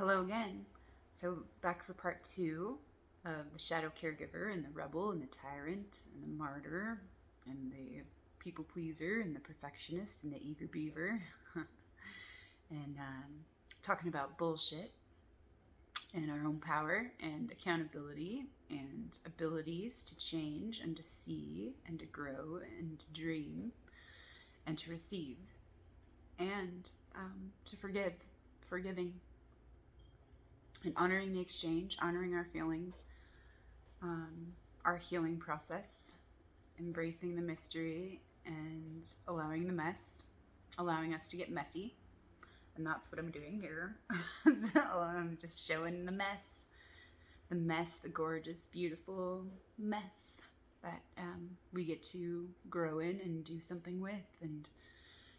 Hello again. So, back for part two of the shadow caregiver and the rebel and the tyrant and the martyr and the people pleaser and the perfectionist and the eager beaver. and talking about bullshit and our own power and accountability and abilities to change and to see and to grow and to dream and to receive and to forgiving and honoring the exchange, honoring our feelings, our healing process, embracing the mystery and allowing the mess, allowing us to get messy. And that's what I'm doing here. So I'm just showing the mess, the gorgeous, beautiful mess that we get to grow in and do something with, and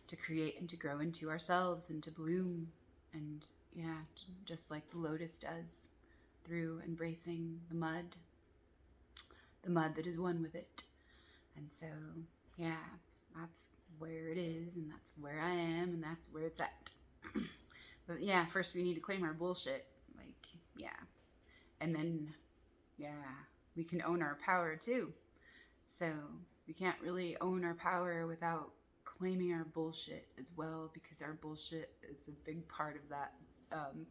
to create and to grow into ourselves and to bloom. And yeah, just like the lotus does, through embracing the mud that is one with it. And so, yeah, that's where it is, and that's where I am, and that's where it's at. But yeah, first we need to claim our bullshit. Like, yeah. And then, yeah, we can own our power too. So we can't really own our power without claiming our bullshit as well, because our bullshit is a big part of that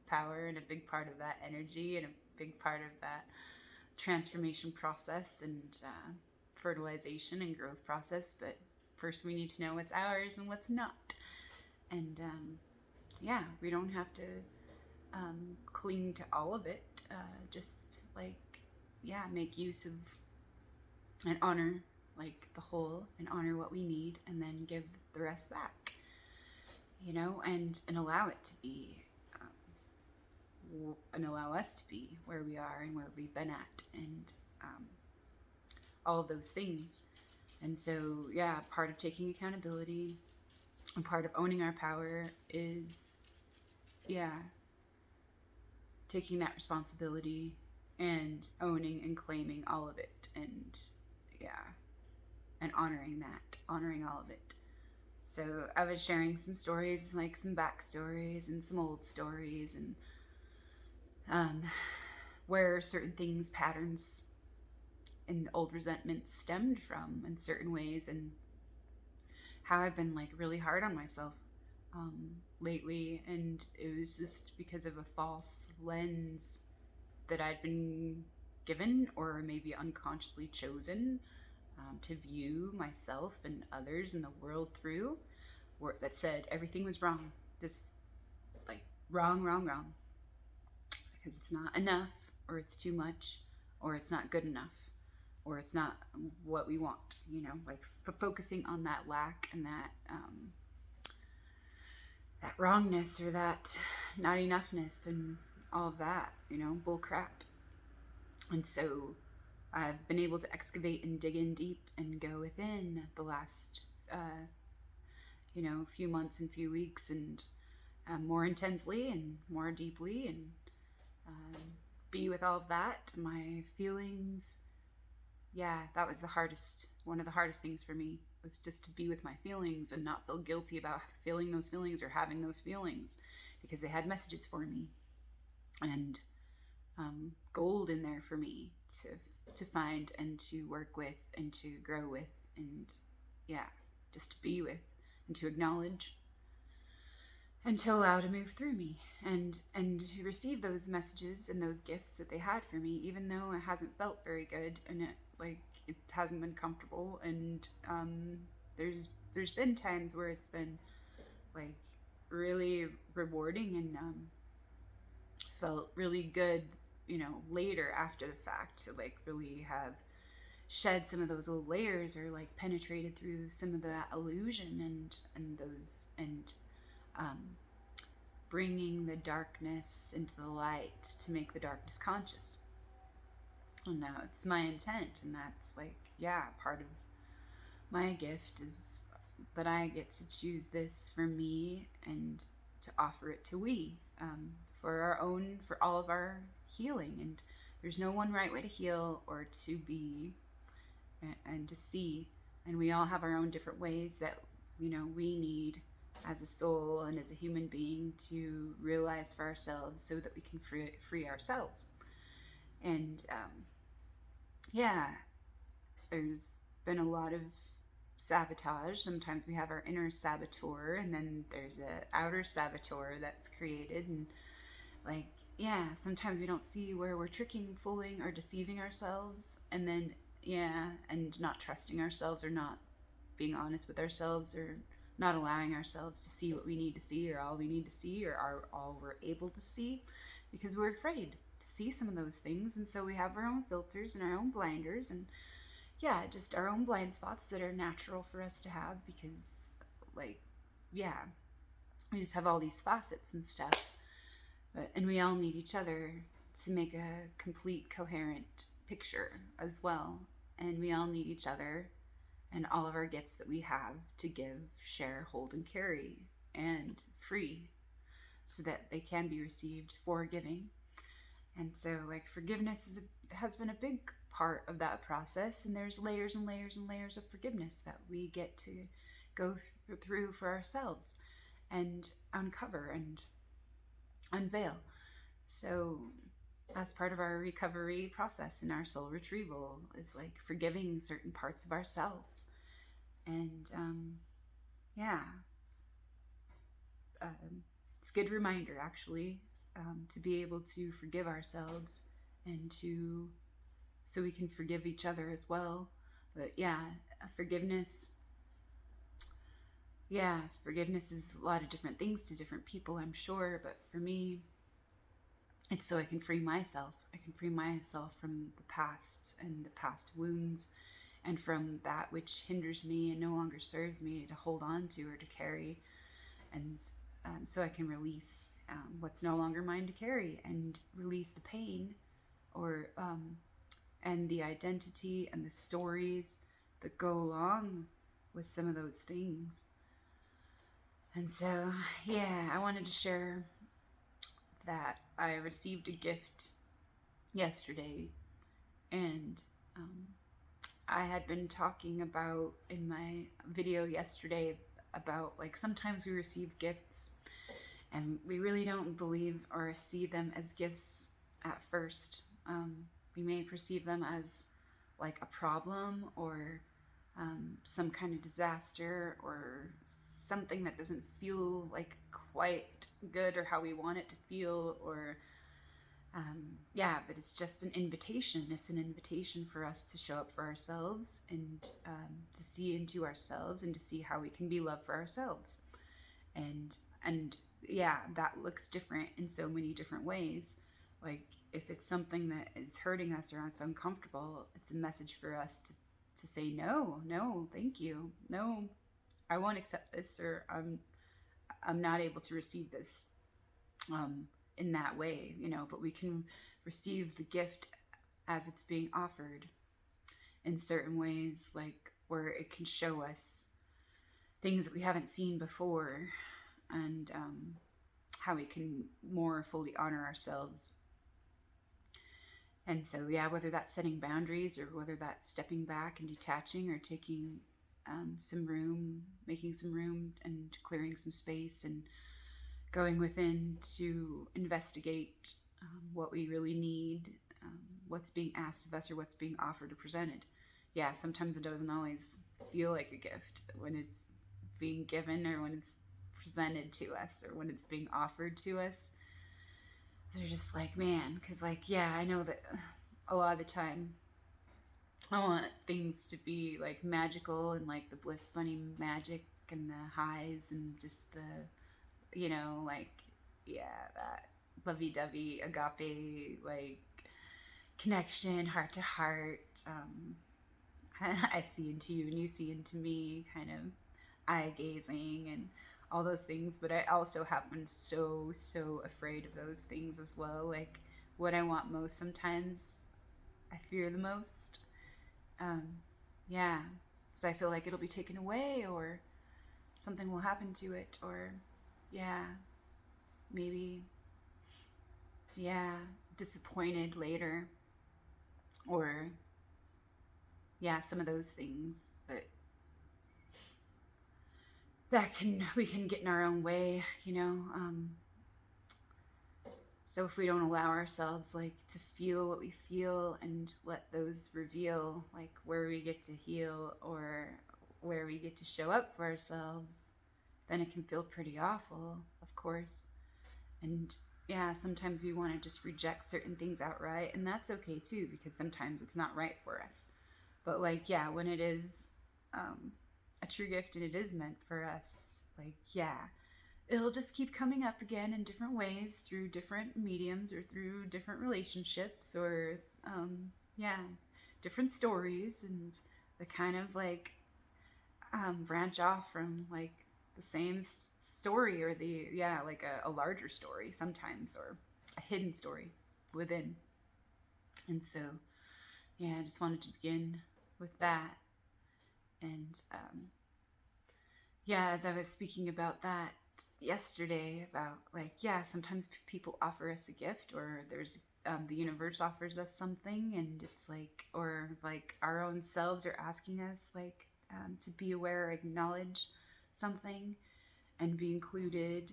power, and a big part of that energy, and a big part of that transformation process and fertilization and growth process. But first we need to know what's ours and what's not. And yeah, we don't have to cling to all of it. Just like, yeah, make use of and honor like the whole, and honor what we need, and then give the rest back, and allow it to be, and allow us to be where we are and where we've been at, and all of those things. And so, yeah, part of taking accountability and part of owning our power is, yeah, taking that responsibility and owning and claiming all of it, and yeah, and honoring all of it. So I was sharing some stories, like some backstories and some old stories, and where certain things, patterns, and old resentments stemmed from in certain ways, and how I've been like really hard on myself lately. And it was just because of a false lens that I'd been given, or maybe unconsciously chosen, to view myself and others and the world through, that said everything was wrong, just like wrong, because it's not enough, or it's too much, or it's not good enough, or it's not what we want, like focusing on that lack and that wrongness, or that not enoughness, and all of that, bull crap. And so I've been able to excavate and dig in deep and go within the last few months and few weeks, and more intensely and more deeply, and be with all of that, my feelings. Yeah, that was one of the hardest things for me, was just to be with my feelings and not feel guilty about feeling those feelings or having those feelings, because they had messages for me, and gold in there for me to find and to work with and to grow with, and yeah, just to be with and to acknowledge and to allow to move through me, and to receive those messages and those gifts that they had for me, even though it hasn't felt very good, and it hasn't been comfortable. And there's been times where it's been like really rewarding, and felt really good, later after the fact, to like really have shed some of those old layers, or like penetrated through some of that illusion, and those, and bringing the darkness into the light to make the darkness conscious. And now it's my intent, and that's like, yeah, part of my gift is that I get to choose this for me, and to offer it to we, for all of our healing. And there's no one right way to heal, or to be, and to see, and we all have our own different ways that we need as a soul and as a human being to realize for ourselves so that we can free ourselves. And yeah, there's been a lot of sabotage. Sometimes we have our inner saboteur, and then there's a outer saboteur that's created. And like, yeah, sometimes we don't see where we're tricking, fooling, or deceiving ourselves, and then yeah, and not trusting ourselves, or not being honest with ourselves, or not allowing ourselves to see what we need to see, or all we need to see, or are all we're able to see, because we're afraid to see some of those things. And so we have our own filters and our own blinders, and yeah, just our own blind spots that are natural for us to have, because like, yeah, we just have all these facets and stuff. And we all need each other to make a complete, coherent picture as well. And we all need each other and all of our gifts that we have to give, share, hold, and carry, and free, so that they can be received for giving. And so, like, forgiveness has been a big part of that process. And there's layers and layers and layers of forgiveness that we get to go through for ourselves and uncover and unveil. So that's part of our recovery process in our soul retrieval, is like forgiving certain parts of ourselves. And yeah, it's a good reminder, actually, to be able to forgive ourselves, and to so we can forgive each other as well. But yeah, forgiveness forgiveness is a lot of different things to different people, I'm sure. But for me, it's so I can free myself. I can free myself from the past and the past wounds, and from that which hinders me and no longer serves me to hold on to or to carry. And so I can release what's no longer mine to carry, and release the pain, or and the identity and the stories that go along with some of those things. And so, yeah, I wanted to share that I received a gift yesterday. And I had been talking about in my video yesterday about, like, sometimes we receive gifts and we really don't believe or see them as gifts at first. We may perceive them as like a problem, or some kind of disaster, or something that doesn't feel like quite good or how we want it to feel, or yeah, but it's just an invitation. It's an invitation for us to show up for ourselves, and to see into ourselves, and to see how we can be love for ourselves. And yeah, that looks different in so many different ways. Like, if it's something that is hurting us or it's uncomfortable, it's a message for us to say no, thank you, no, I won't accept this, or I'm not able to receive this in that way, but we can receive the gift as it's being offered in certain ways, like where it can show us things that we haven't seen before, and how we can more fully honor ourselves. And so, yeah, whether that's setting boundaries, or whether that's stepping back and detaching, or taking some room, making some room and clearing some space, and going within to investigate what we really need, what's being asked of us, or what's being offered or presented. Yeah, sometimes it doesn't always feel like a gift when it's being given, or when it's presented to us, or when it's being offered to us. They're just like, man, because, like, yeah, I know that a lot of the time I want things to be like magical, and like the bliss bunny magic, and the highs, and just the, like, yeah, that lovey-dovey agape, like, connection, heart to heart. I see into you and you see into me, kind of eye gazing and all those things. But I also have been so afraid of those things as well. Like, what I want most, sometimes I fear the most. Yeah, because I feel like it'll be taken away, or something will happen to it, or yeah, maybe, yeah, disappointed later, or yeah, some of those things. But we can get in our own way, you know. So if we don't allow ourselves like to feel what we feel and let those reveal like where we get to heal or where we get to show up for ourselves, then it can feel pretty awful, of course. And yeah, sometimes we want to just reject certain things outright, and that's okay too, because sometimes it's not right for us. But like, yeah, when it is a true gift and it is meant for us, like, yeah, it'll just keep coming up again in different ways through different mediums or through different relationships or, yeah, different stories, and the kind of like branch off from like the same story or the, yeah, like a larger story sometimes or a hidden story within. And so, yeah, I just wanted to begin with that. And yeah, as I was speaking about that yesterday, about like, yeah, sometimes people offer us a gift, or there's the universe offers us something, and it's like, or like our own selves are asking us, like, to be aware or acknowledge something and be included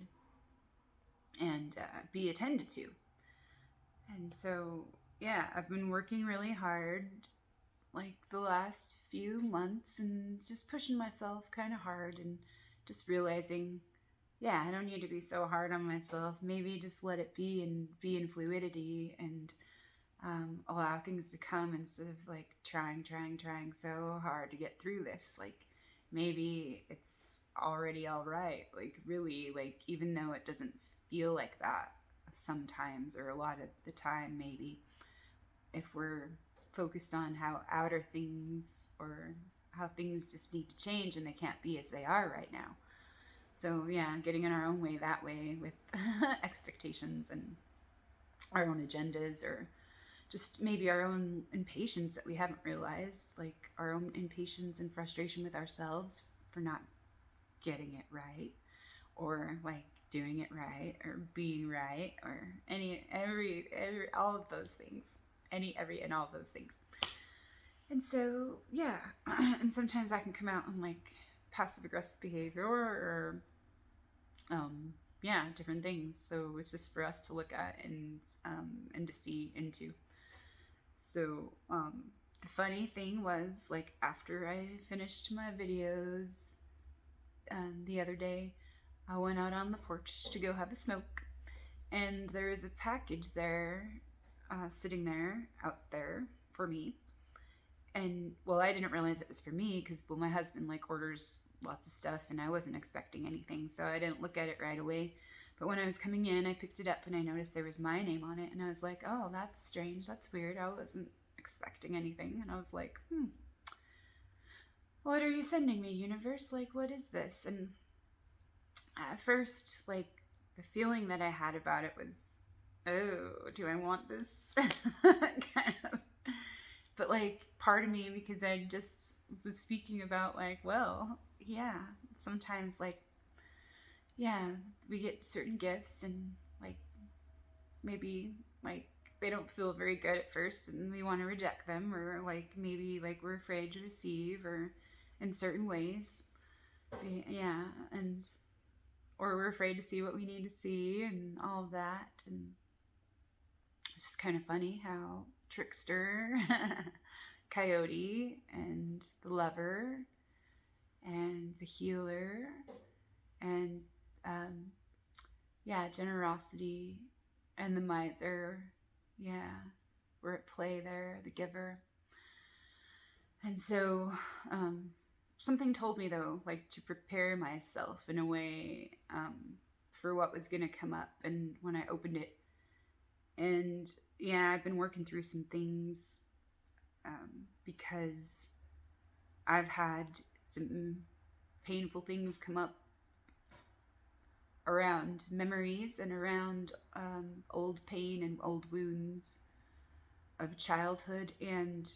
and be attended to. And so, yeah, I've been working really hard like the last few months and just pushing myself kind of hard and just realizing, yeah, I don't need to be so hard on myself. Maybe just let it be and be in fluidity and allow things to come instead of like trying so hard to get through this. Like maybe it's already all right. Like really, like even though it doesn't feel like that sometimes or a lot of the time, maybe if we're focused on how outer things or how things just need to change and they can't be as they are right now. So yeah, getting in our own way that way with expectations and our own agendas, or just maybe our own impatience that we haven't realized, like our own impatience and frustration with ourselves for not getting it right, or like doing it right, or being right, or every all of those things, every and all of those things. And so yeah, and sometimes I can come out in like passive aggressive behavior or yeah, different things. So it's just for us to look at and to see into. So the funny thing was, like after I finished my videos the other day, I went out on the porch to go have a smoke, and there was a package there, sitting there out there for me. And well, I didn't realize it was for me because well, my husband like orders lots of stuff, and I wasn't expecting anything, so I didn't look at it right away. But when I was coming in, I picked it up and I noticed there was my name on it, and I was like, "Oh, that's strange. That's weird. I wasn't expecting anything." And I was like, "What are you sending me, universe? Like, what is this?" And at first, like the feeling that I had about it was, "Oh, do I want this?" kind of. But like part of me, because I just was speaking about like, well, yeah, sometimes like, yeah, we get certain gifts and like maybe like they don't feel very good at first and we want to reject them, or like maybe like we're afraid to receive or in certain ways. Yeah, and or we're afraid to see what we need to see and all of that. And it's just kind of funny how trickster, coyote, and the lover, and the healer, and yeah, generosity, and the miser, yeah, we're at play there, the giver. And so something told me though, like to prepare myself in a way for what was going to come up. And when I opened it, and yeah, I've been working through some things because I've had some painful things come up around memories and around old pain and old wounds of childhood and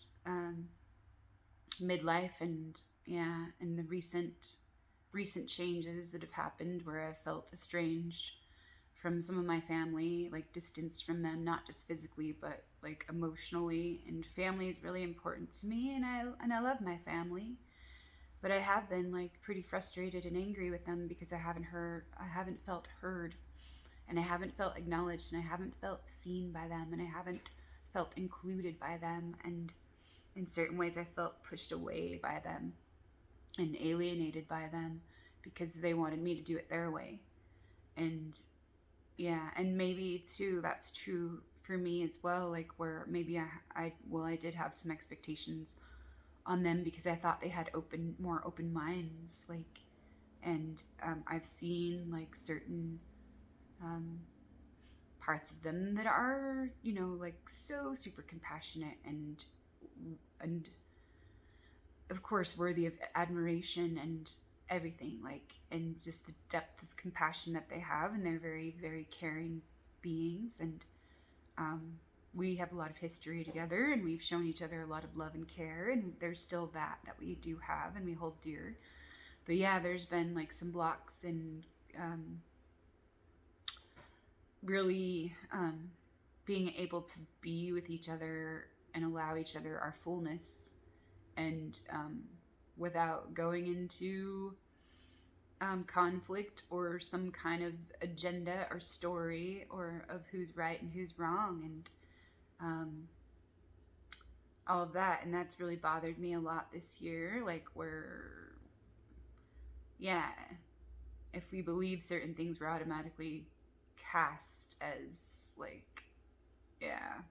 midlife, and yeah, and the recent changes that have happened where I've felt estranged from some of my family, like distanced from them, not just physically but like emotionally. And family is really important to me, and I love my family, But I have been like pretty frustrated and angry with them because I haven't felt heard, and I haven't felt acknowledged, and I haven't felt seen by them, and I haven't felt included by them, and in certain ways I felt pushed away by them and alienated by them because they wanted me to do it their way. And yeah, and maybe too that's true for me as well, like where maybe I did have some expectations on them because I thought they had more open minds, like, and I've seen like certain um, parts of them that are, like so super compassionate and of course worthy of admiration and everything, like, and just the depth of compassion that they have, and they're very, very caring beings, and um, we have a lot of history together, and we've shown each other a lot of love and care, and there's still that we do have and we hold dear. But yeah, there's been like some blocks in really being able to be with each other and allow each other our fullness, and without going into conflict or some kind of agenda or story or of who's right and who's wrong, and all of that. And that's really bothered me a lot this year, like where, yeah, if we believe certain things, we're automatically cast as like, yeah,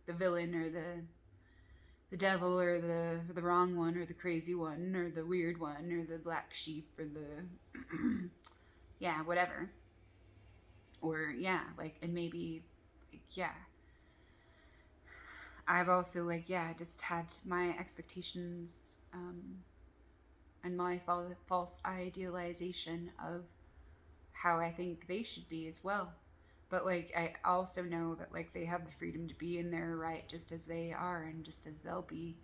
the villain or the devil or the wrong one or the crazy one or the weird one or the black sheep or the yeah, whatever. Or yeah, like, and maybe like, yeah, I've also like, yeah, just had my expectations and my false idealization of how I think they should be as well. But like, I also know that like they have the freedom to be in their right just as they are and just as they'll be,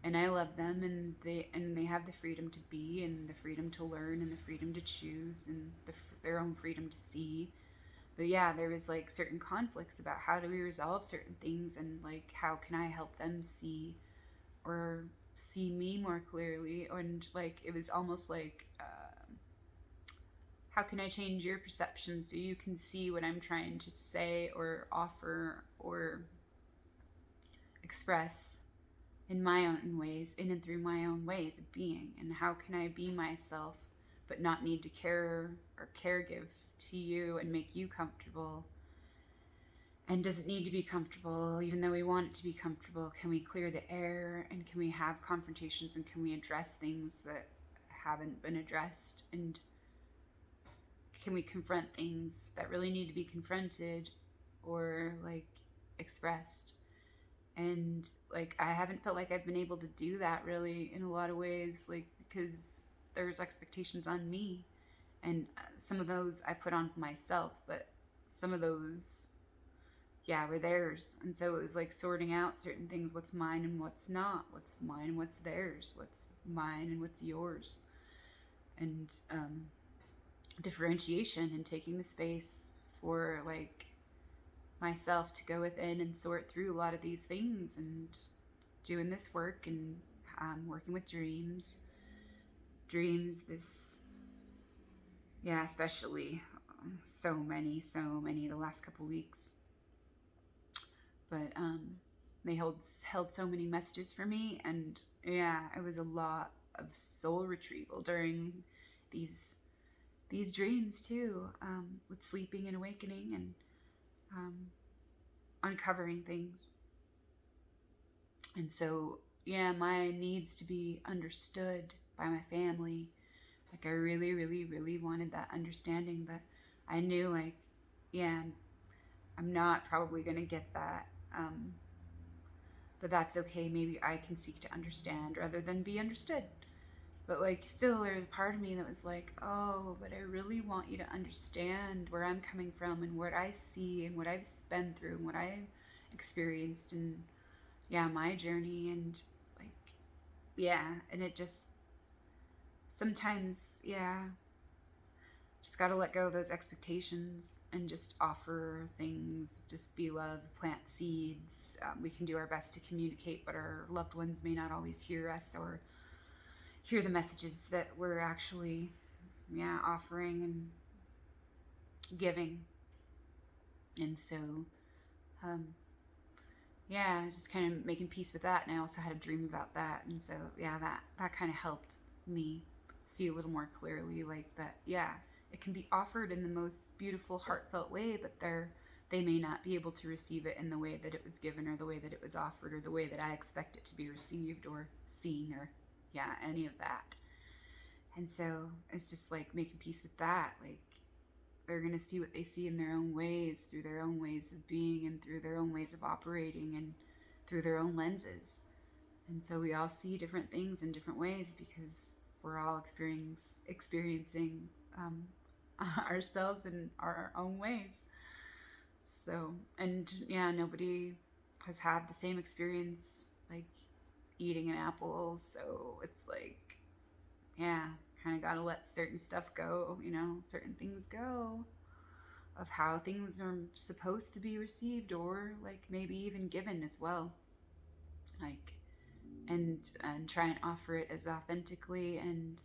and I love them, and they have the freedom to be, and the freedom to learn, and the freedom to choose, and their own freedom to see. But yeah, there was like certain conflicts about how do we resolve certain things, and like how can I help them see or see me more clearly, and like it was almost like how can I change your perception so you can see what I'm trying to say or offer or express in my own ways, in and through my own ways of being, and how can I be myself but not need to care or caregive to you and make you comfortable? And does it need to be comfortable even though we want it to be comfortable? Can we clear the air, and can we have confrontations, and can we address things that haven't been addressed, and can we confront things that really need to be confronted or like expressed? And like I haven't felt like I've been able to do that really in a lot of ways, like because there's expectations on me, and some of those I put on myself, but some of those, yeah, were theirs. And so it was like sorting out certain things, what's mine and what's not, what's mine and what's theirs, what's mine and what's yours, and differentiation, and taking the space for like myself to go within and sort through a lot of these things, and doing this work, and working with dreams this, yeah, especially so many the last couple weeks. But they held so many messages for me, and yeah, it was a lot of soul retrieval during these dreams too, with sleeping and awakening, and um, uncovering things. And so, yeah, my needs to be understood by my family, like I really, really, really wanted that understanding, but I knew like, yeah, I'm not probably gonna get that. But that's okay. Maybe I can seek to understand rather than be understood. But like, still, there was a part of me that was like, oh, but I really want you to understand where I'm coming from, and what I see, and what I've been through, and what I've experienced, and yeah, my journey, and like, yeah, and it just sometimes, yeah, just got to let go of those expectations and just offer things, just be love, plant seeds. We can do our best to communicate, but our loved ones may not always hear us or hear the messages that we're actually, offering and giving. And so, um, I was just kind of making peace with that. And I also had a dream about that. And so, that kind of helped me see a little more clearly, like that, it can be offered in the most beautiful, heartfelt way, but they may not be able to receive it in the way that it was given, or the way that it was offered, or the way that I expect it to be received or seen, or any of that. And so it's just like making peace with that. Like, they're going to see what they see in their own ways, through their own ways of being, and through their own ways of operating, and through their own lenses. And so we all see different things in different ways, because we're all experiencing ourselves in our own ways. So, and nobody has had the same experience, like eating an apple. So it's like, kind of got to let certain stuff go, certain things go, of how things are supposed to be received, or like maybe even given as well. Like, and try and offer it as authentically and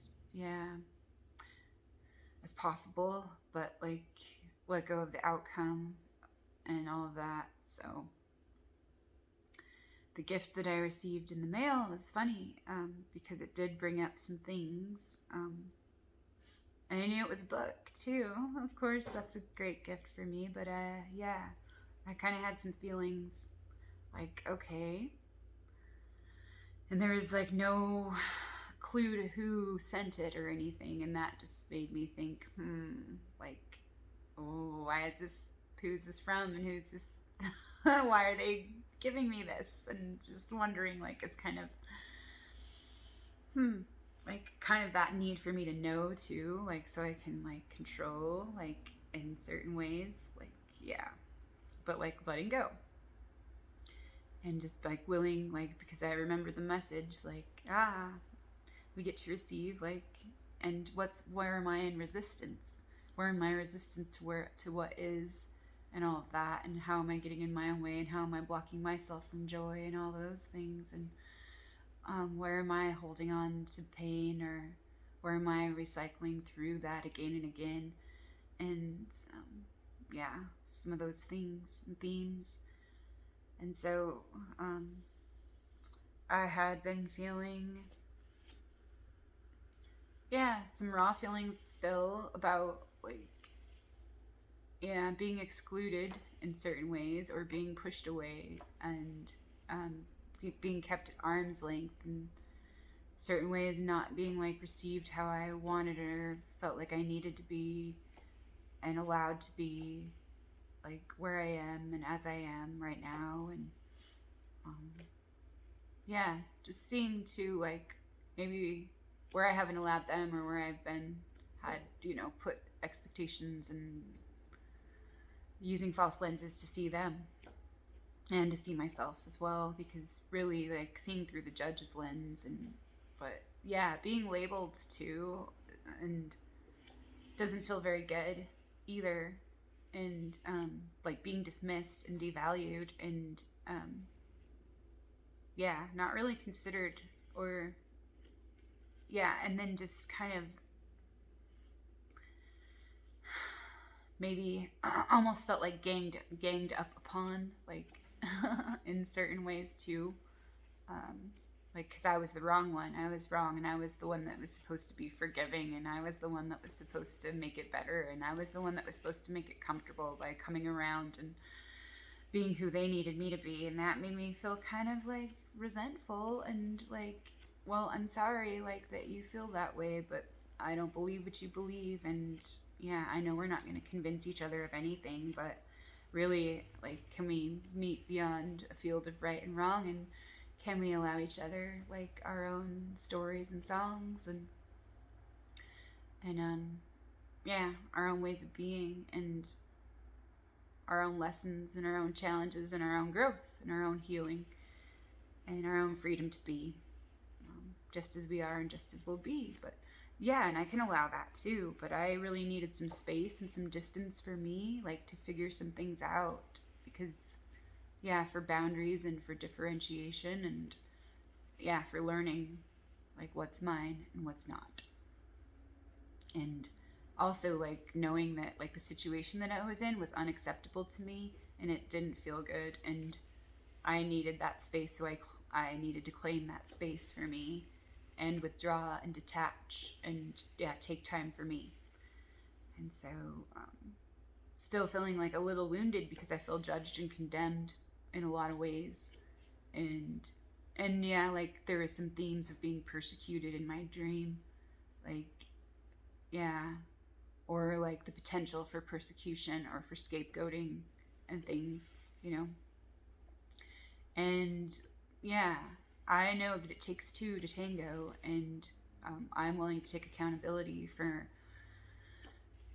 as possible, but like let go of the outcome and all of that. So the gift that I received in the mail was funny, because it did bring up some things, and I knew it was a book too. Of course, that's a great gift for me, but I kind of had some feelings, like, okay. And there was like no clue to who sent it or anything, and that just made me think, like, oh, who's this from, and who's this, why are they giving me this? And just wondering, like, it's kind of, like, kind of that need for me to know too, like, so I can like control, like, in certain ways, like, but like letting go. And just like willing, like, because I remember the message, like, we get to receive, like, and where am I in resistance? Where am I resistant to what is, and all of that, and how am I getting in my own way, and how am I blocking myself from joy, and all those things, and where am I holding on to pain, or where am I recycling through that again and again, and some of those things and themes. And so I had been feeling, some raw feelings still about, like, being excluded in certain ways, or being pushed away, and being kept at arm's length in certain ways, not being like received how I wanted, or felt like I needed to be, and allowed to be, like, where I am and as I am right now. And just seeing to, like, maybe where I haven't allowed them, or where I've had put expectations, and using false lenses to see them and to see myself as well, because really, like, seeing through the judge's lens, but being labeled too, and doesn't feel very good either, and like being dismissed and devalued, and not really considered, or and then just kind of maybe almost felt like ganged up upon, like, in certain ways too, like, because I was the wrong one. I was wrong, and I was the one that was supposed to be forgiving, and I was the one that was supposed to make it better, and I was the one that was supposed to make it comfortable by coming around and being who they needed me to be. And that made me feel kind of like resentful, and like, well, I'm sorry, like, that you feel that way, but I don't believe what you believe. And I know we're not going to convince each other of anything, but really, like, can we meet beyond a field of right and wrong, and can we allow each other, like, our own stories and songs, and our own ways of being, and our own lessons, and our own challenges, and our own growth, and our own healing, and our own freedom to be, just as we are and just as we'll be. But and I can allow that too, but I really needed some space and some distance for me, like, to figure some things out, because for boundaries, and for differentiation, and for learning like what's mine and what's not. And also like knowing that like the situation that I was in was unacceptable to me and it didn't feel good, and I needed that space, so I needed to claim that space for me and withdraw and detach and take time for me. And so still feeling like a little wounded because I feel judged and condemned in a lot of ways. And yeah, like there were some themes of being persecuted in my dream, like yeah, or like the potential for persecution or for scapegoating and things, you know. And yeah, I know that it takes two to tango, and I'm willing to take accountability for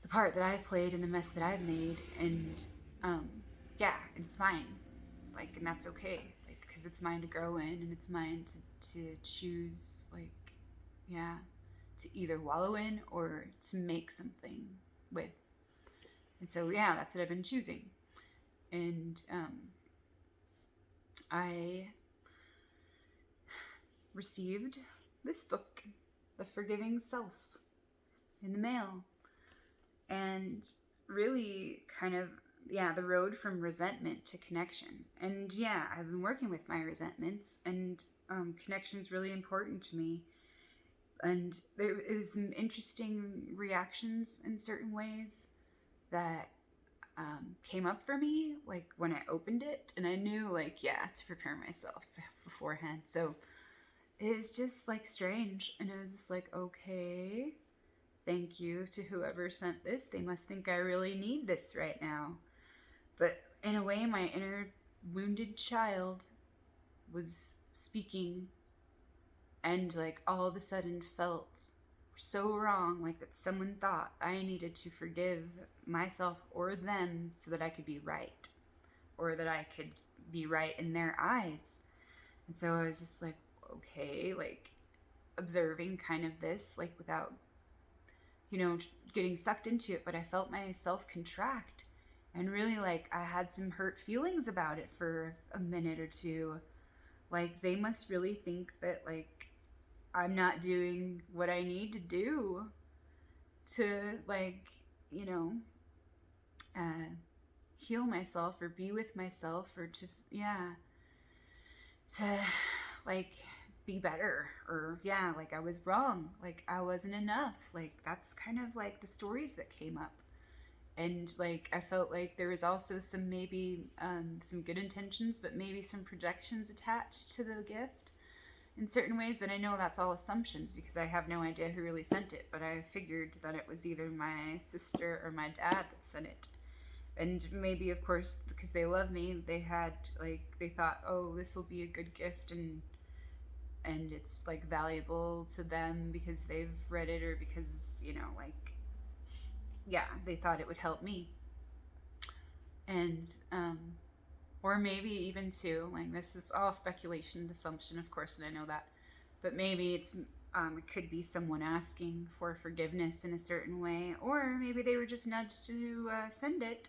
the part that I've played and the mess that I've made, and um, yeah, it's mine. Like, and that's okay, like, because it's mine to grow in, and it's mine to choose, like, yeah, to either wallow in or to make something with. And so, yeah, that's what I've been choosing. And I received this book, The Forgiving Self, in the mail. And really kind of, yeah, the road from resentment to connection. And yeah, I've been working with my resentments, and connection's really important to me. And there was some interesting reactions in certain ways that came up for me, like when I opened it, and I knew, like, yeah, to prepare myself beforehand. So it was just like strange, and I was just like, okay, thank you to whoever sent this. They must think I really need this right now. But in a way, my inner wounded child was speaking, and like all of a sudden felt so wrong, like that someone thought I needed to forgive myself or them so that I could be right, or that I could be right in their eyes. And so I was just like, okay, like observing kind of this, like without, you know, getting sucked into it, but I felt myself contract, and really like I had some hurt feelings about it for a minute or two. Like they must really think that like I'm not doing what I need to do to, like, you know, uh, heal myself or be with myself, or to, yeah, to like be better, or yeah, like I was wrong, like I wasn't enough. Like that's kind of like the stories that came up. And like I felt like there was also some, maybe some good intentions, but maybe some projections attached to the gift in certain ways. But I know that's all assumptions because I have no idea who really sent it, but I figured that it was either my sister or my dad that sent it. And maybe, of course, because they love me, they had like, they thought, oh, this will be a good gift, and it's like valuable to them because they've read it, or because, you know, like, yeah, they thought it would help me. And or maybe even too, like, this is all speculation and assumption, of course, and I know that, but maybe it could be someone asking for forgiveness in a certain way, or maybe they were just nudged to send it,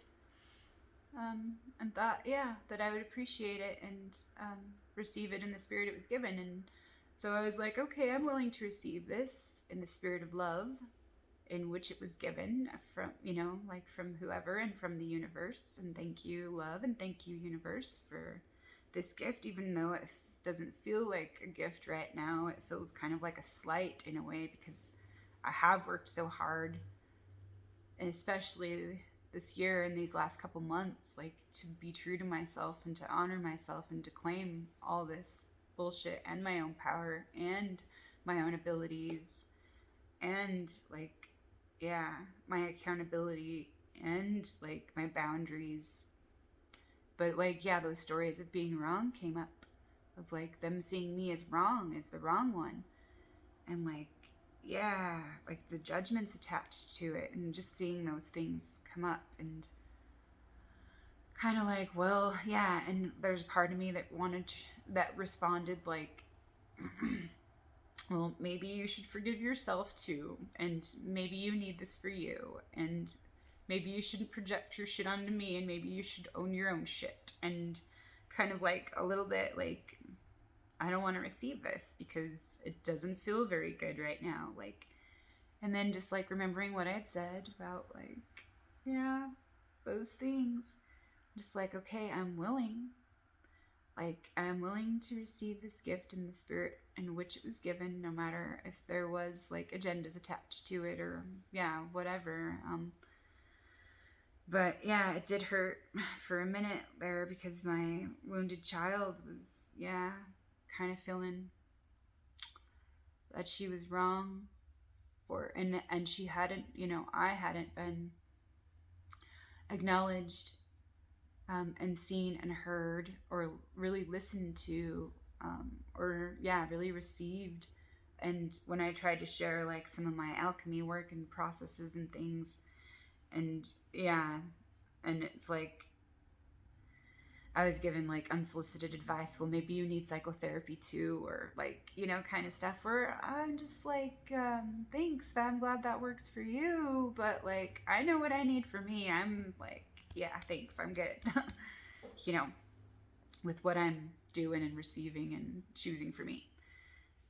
and thought, yeah, that I would appreciate it, and receive it in the spirit it was given. And so I was like, okay, I'm willing to receive this in the spirit of love in which it was given, from, you know, like from whoever and from the universe. And thank you, love, and thank you, universe, for this gift, even though it doesn't feel like a gift right now. It feels kind of like a slight in a way, because I have worked so hard, and especially this year and these last couple months, like to be true to myself and to honor myself and to claim all this bullshit and my own power and my own abilities, and like, yeah, my accountability and like my boundaries. But like, yeah, those stories of being wrong came up, of like them seeing me as wrong, as the wrong one, and like, yeah, like the judgments attached to it, and just seeing those things come up, and kind of like, well, yeah. And there's a part of me that that responded like, well, maybe you should forgive yourself too, and maybe you need this for you, and maybe you shouldn't project your shit onto me, and maybe you should own your own shit. And kind of like a little bit like I don't want to receive this because it doesn't feel very good right now. Like, and then just like remembering what I had said about like, yeah, those things. Just like, okay, I'm willing. Like, I'm willing to receive this gift in the spirit in which it was given, no matter if there was like agendas attached to it or, yeah, whatever. But yeah, it did hurt for a minute there because my wounded child was, yeah, kind of feeling that she was wrong for, and she hadn't, I hadn't been acknowledged, and seen and heard, or really listened to, or yeah, really received. And when I tried to share like some of my alchemy work and processes and things, and yeah, and it's like I was given like unsolicited advice. Well, maybe you need psychotherapy too, or like, kind of stuff where I'm just like, thanks. I'm glad that works for you. But like, I know what I need for me. I'm like, yeah, thanks. I'm good. you know, with what I'm doing and receiving and choosing for me.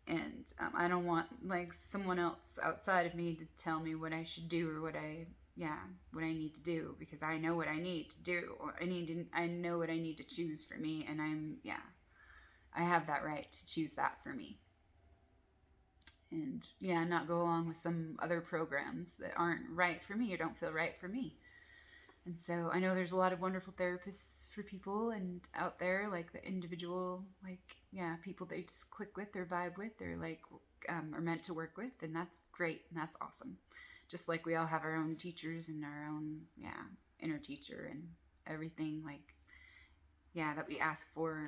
And I don't want like someone else outside of me to tell me what I should do or what I need to do, because I know what I need to do. I know what I need to choose for me, and I have that right to choose that for me. And yeah, not go along with some other programs that aren't right for me or don't feel right for me. And so I know there's a lot of wonderful therapists for people and out there, like the individual, like, yeah, people they just click with or vibe with or like are meant to work with. And that's great. And that's awesome. Just like we all have our own teachers and our own, inner teacher and everything, like, that we ask for.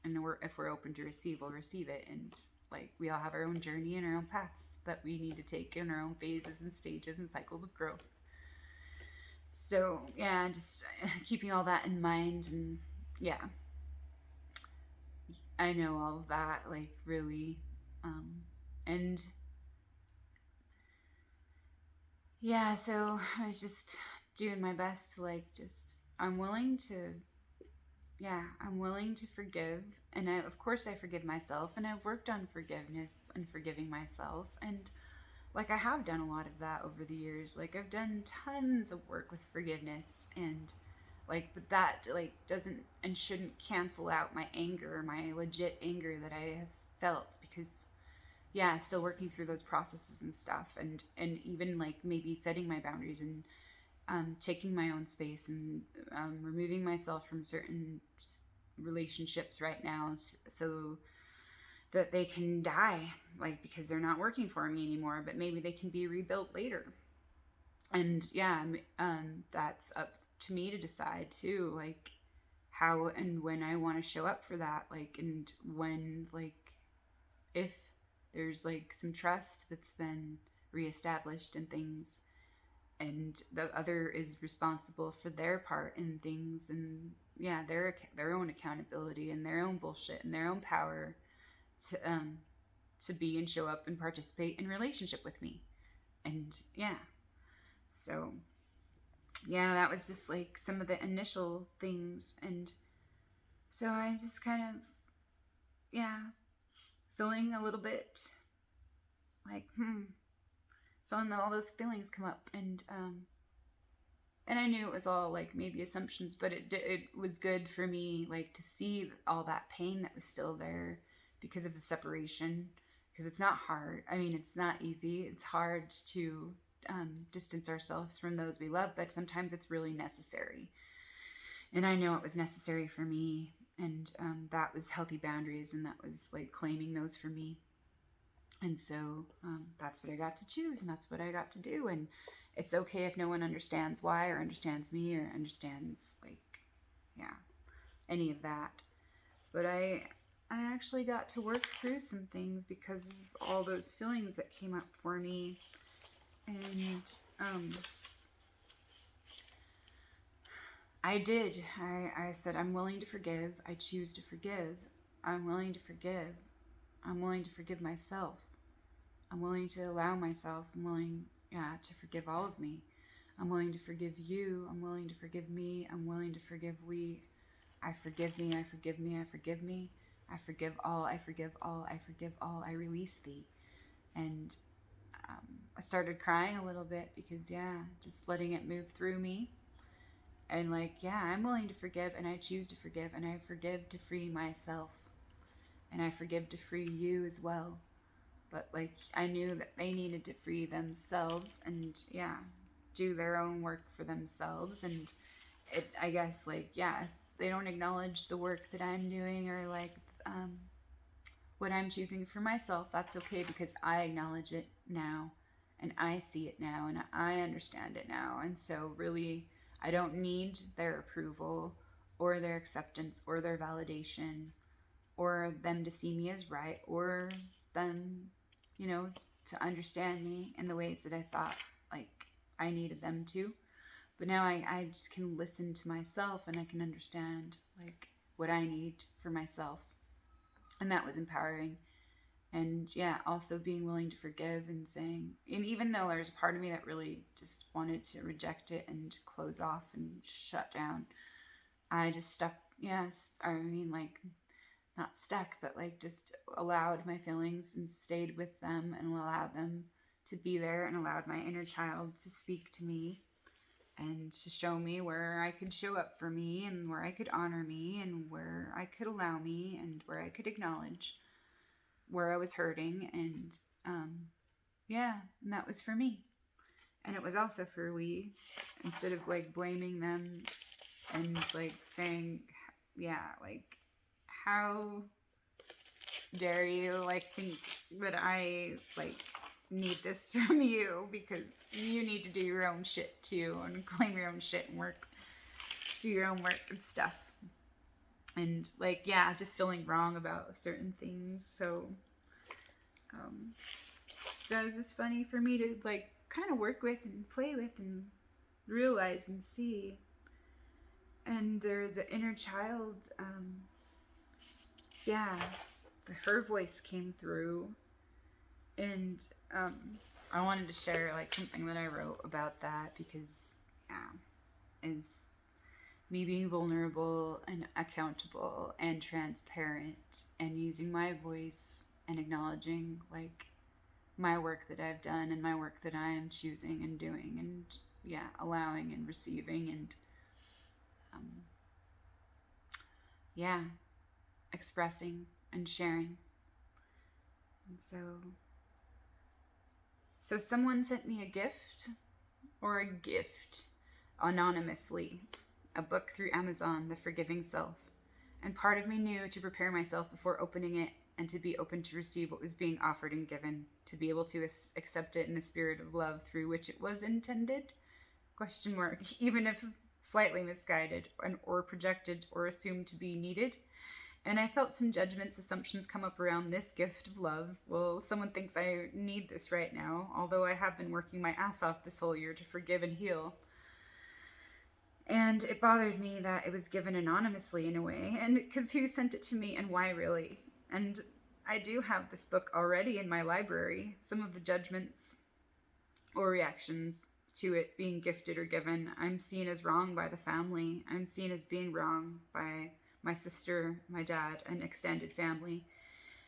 And if we're open to receive, we'll receive it. And like we all have our own journey and our own paths that we need to take in our own phases and stages and cycles of growth. So yeah, just keeping all that in mind, and yeah, I know all of that, like really, and yeah, so I was just doing my best to like I'm willing to, I'm willing to forgive, and of course I forgive myself, and I've worked on forgiveness and forgiving myself, and like I have done a lot of that over the years. Like I've done tons of work with forgiveness, and like, but that like doesn't and shouldn't cancel out my anger, my legit anger that I have felt, because still working through those processes and stuff, and even like maybe setting my boundaries and taking my own space and removing myself from certain relationships right now, so that they can die, like because they're not working for me anymore, but maybe they can be rebuilt later. And that's up to me to decide too, like how and when I want to show up for that, like, and when, like, if there's like some trust that's been reestablished in things, and the other is responsible for their part in things, and their own accountability and their own bullshit and their own power to be and show up and participate in relationship with me. And so that was just like some of the initial things. And so I was just kind of feeling a little bit like feeling all those feelings come up, and I knew it was all like maybe assumptions, but it was good for me like to see all that pain that was still there because of the separation, because it's not hard. I mean, it's not easy. It's hard to distance ourselves from those we love, but sometimes it's really necessary. And I know it was necessary for me, and that was healthy boundaries, and that was like claiming those for me. And so that's what I got to choose, and that's what I got to do. And it's okay if no one understands why, or understands me, or understands like any of that. But I actually got to work through some things because of all those feelings that came up for me. And I did. I said, I'm willing to forgive. I choose to forgive. I'm willing to forgive. I'm willing to forgive myself. I'm willing to allow myself. I'm willing, to forgive all of me. I'm willing to forgive you. I'm willing to forgive me. I'm willing to forgive we. I forgive me. I forgive me. I forgive me. I forgive all, I forgive all, I forgive all, I release thee. And I started crying a little bit because, yeah, just letting it move through me. And, like, yeah, I'm willing to forgive, and I choose to forgive, and I forgive to free myself. And I forgive to free you as well. But, like, I knew that they needed to free themselves and, yeah, do their own work for themselves. And I guess, like, yeah, if they don't acknowledge the work that I'm doing, or, like, what I'm choosing for myself, that's okay, because I acknowledge it now, and I see it now, and I understand it now. And so, really, I don't need their approval or their acceptance or their validation, or them to see me as right, or them, you know, to understand me in the ways that I thought, like, I needed them to. But now I just can listen to myself, and I can understand, like, what I need for myself. And that was empowering. And yeah, also being willing to forgive, and saying, and even though there's a part of me that really just wanted to reject it and close off and shut down, I just stuck, yes, I mean, like, not stuck, but, like, just allowed my feelings and stayed with them and allowed them to be there, and allowed my inner child to speak to me and to show me where I could show up for me, and where I could honor me, and where I could allow me, and where I could acknowledge where I was hurting. And yeah, and that was for me. And it was also for we, instead of, like, blaming them and, like, saying, yeah, like, how dare you, like, think that I, like, need this from you, because you need to do your own shit too, and claim your own shit and do your own work and stuff. And, like, yeah, just feeling wrong about certain things. So that was just funny for me to, like, kind of work with and play with and realize and see. And there's an inner child, yeah, her voice came through. And I wanted to share, like, something that I wrote about that, because it's me being vulnerable and accountable and transparent, and using my voice and acknowledging, like, my work that I've done, and my work that I am choosing and doing, and yeah, allowing and receiving, and yeah, expressing and sharing. And so someone sent me a gift anonymously, a book through Amazon, The Forgiving Self. And part of me knew to prepare myself before opening it, and to be open to receive what was being offered and given, to be able to accept it in the spirit of love through which it was intended, ? Even if slightly misguided, or projected, or assumed to be needed. And I felt some judgments, assumptions come up around this gift of love. Well, someone thinks I need this right now, although I have been working my ass off this whole year to forgive and heal. And it bothered me that it was given anonymously, in a way, and because who sent it to me, and why, really? And I do have this book already in my library. Some of the judgments or reactions to it being gifted or given, I'm seen as wrong by the family. I'm seen as being wrong by my sister, my dad, and extended family.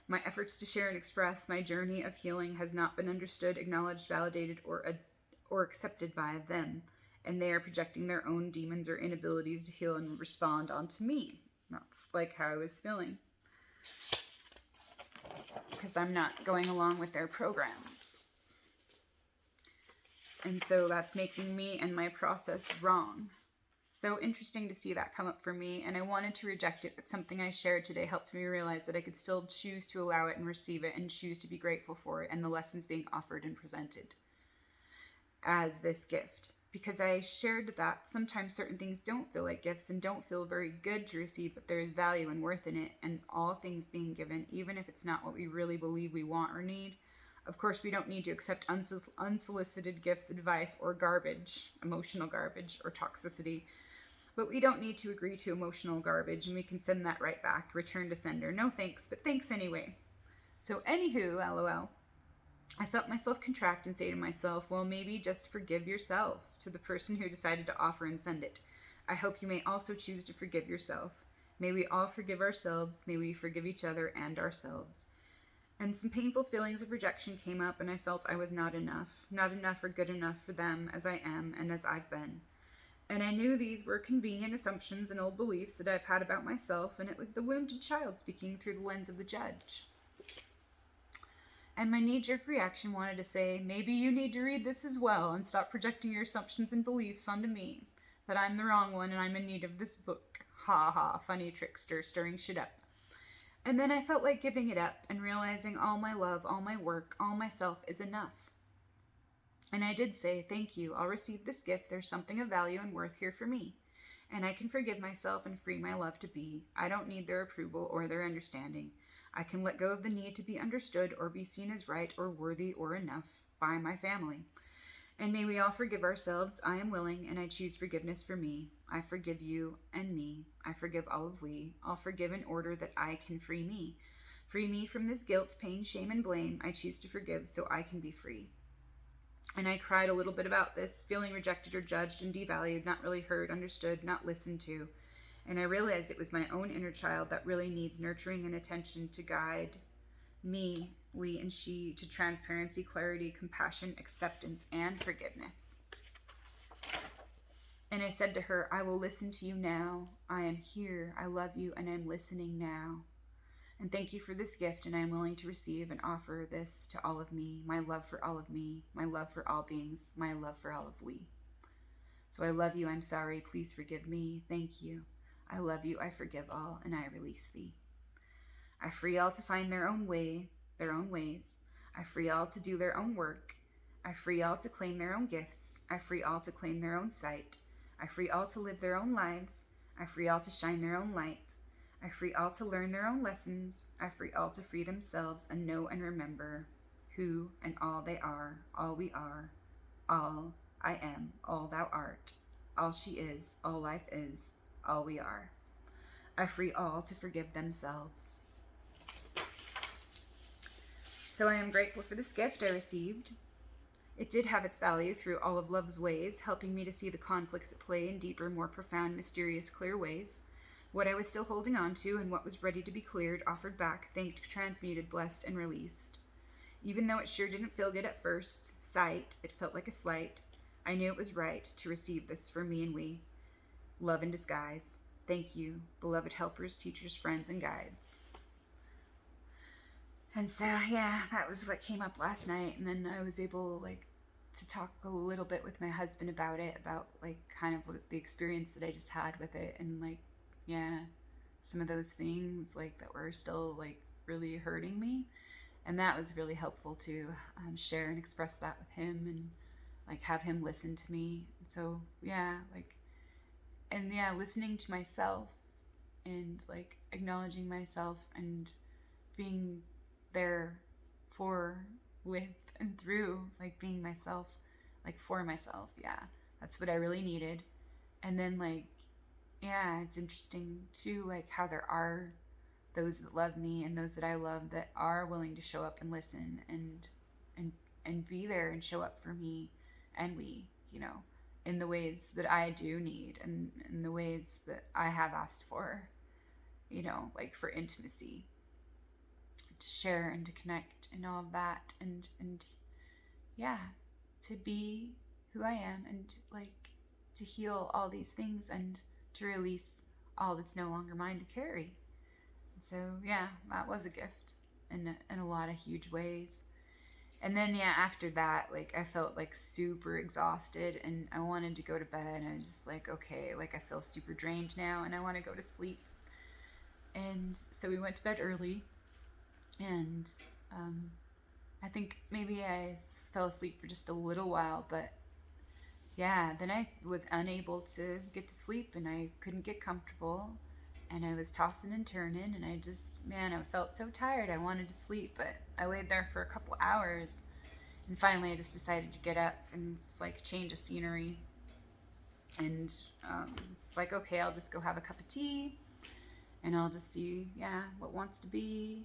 My efforts to share and express my journey of healing has not been understood, acknowledged, validated, or accepted by them. And they are projecting their own demons or inabilities to heal and respond onto me. That's, like, how I was feeling, because I'm not going along with their programs. And so that's making me and my process wrong. So interesting to see that come up for me, and I wanted to reject it, but something I shared today helped me realize that I could still choose to allow it and receive it, and choose to be grateful for it and the lessons being offered and presented as this gift. Because I shared that sometimes certain things don't feel like gifts and don't feel very good to receive, but there is value and worth in it, and all things being given, even if it's not what we really believe we want or need. Of course, we don't need to accept unsolicited gifts, advice, or garbage, emotional garbage, or toxicity. But we don't need to agree to emotional garbage, and we can send that right back, return to sender. No thanks, but thanks anyway. So anywho, LOL. I felt myself contract and say to myself, well, maybe just forgive yourself, to the person who decided to offer and send it. I hope you may also choose to forgive yourself. May we all forgive ourselves. May we forgive each other and ourselves. And some painful feelings of rejection came up, and I felt I was not enough or good enough for them as I am and as I've been. And I knew these were convenient assumptions and old beliefs that I've had about myself, and it was the wounded child speaking through the lens of the judge. And my knee-jerk reaction wanted to say, maybe you need to read this as well and stop projecting your assumptions and beliefs onto me, that I'm the wrong one and I'm in need of this book. Ha ha, funny trickster, stirring shit up. And then I felt like giving it up and realizing all my love, all my work, all myself is enough. And I did say, thank you, I'll receive this gift. There's something of value and worth here for me. And I can forgive myself and free my love to be. I don't need their approval or their understanding. I can let go of the need to be understood or be seen as right or worthy or enough by my family. And may we all forgive ourselves. I am willing, and I choose forgiveness for me. I forgive you and me. I forgive all of we. I'll forgive in order that I can free me. Free me from this guilt, pain, shame, and blame. I choose to forgive so I can be free. And I cried a little bit about this, feeling rejected or judged and devalued, not really heard, understood, not listened to. And I realized it was my own inner child that really needs nurturing and attention to guide me, we, and she to transparency, clarity, compassion, acceptance, and forgiveness. And I said to her, I will listen to you now. I am here. I love you, and I'm listening now. And thank you for this gift, and I am willing to receive and offer this to all of me, my love for all of me, my love for all beings, my love for all of we. So I love you, I'm sorry, please forgive me, thank you. I love you, I forgive all, and I release thee. I free all to find their own way, their own ways. I free all to do their own work. I free all to claim their own gifts. I free all to claim their own sight. I free all to live their own lives. I free all to shine their own light. I free all to learn their own lessons. I free all to free themselves and know and remember who and all they are, all we are, all I am, all thou art, all she is, all life is, all we are. I free all to forgive themselves. So I am grateful for this gift I received. It did have its value through all of love's ways, helping me to see the conflicts at play in deeper, more profound, mysterious, clear ways. What I was still holding on to and what was ready to be cleared, offered back, thanked, transmuted, blessed, and released. Even though it sure didn't feel good at first sight, it felt like a slight. I knew it was right to receive this for me and we. Love in disguise. Thank you, beloved helpers, teachers, friends, and guides. And so, yeah, that was what came up last night. And then I was able, to talk a little bit with my husband about it, about, kind of what the experience that I just had with it. And, some of those things, that were still, really hurting me. And that was really helpful to share and express that with him and, have him listen to me. So, yeah, listening to myself and, acknowledging myself and being there for, with, and through, being myself, for myself. Yeah, that's what I really needed. And then, it's interesting too, how there are those that love me and those that I love that are willing to show up and listen and be there and show up for me and we, in the ways that I do need and in the ways that I have asked for, for intimacy, to share and to connect and all of that, and to be who I am and to heal all these things and to release all that's no longer mine to carry. So that was a gift in a lot of huge ways. And then after that, I felt super exhausted and I wanted to go to bed. And I was just okay, I feel super drained now and I want to go to sleep. And so we went to bed early, and I think maybe I fell asleep for just a little while, but then I was unable to get to sleep and I couldn't get comfortable and I was tossing and turning and I felt so tired. I wanted to sleep, but I laid there for a couple hours and finally I just decided to get up and change of scenery. And it's okay, I'll just go have a cup of tea and I'll just see, what wants to be.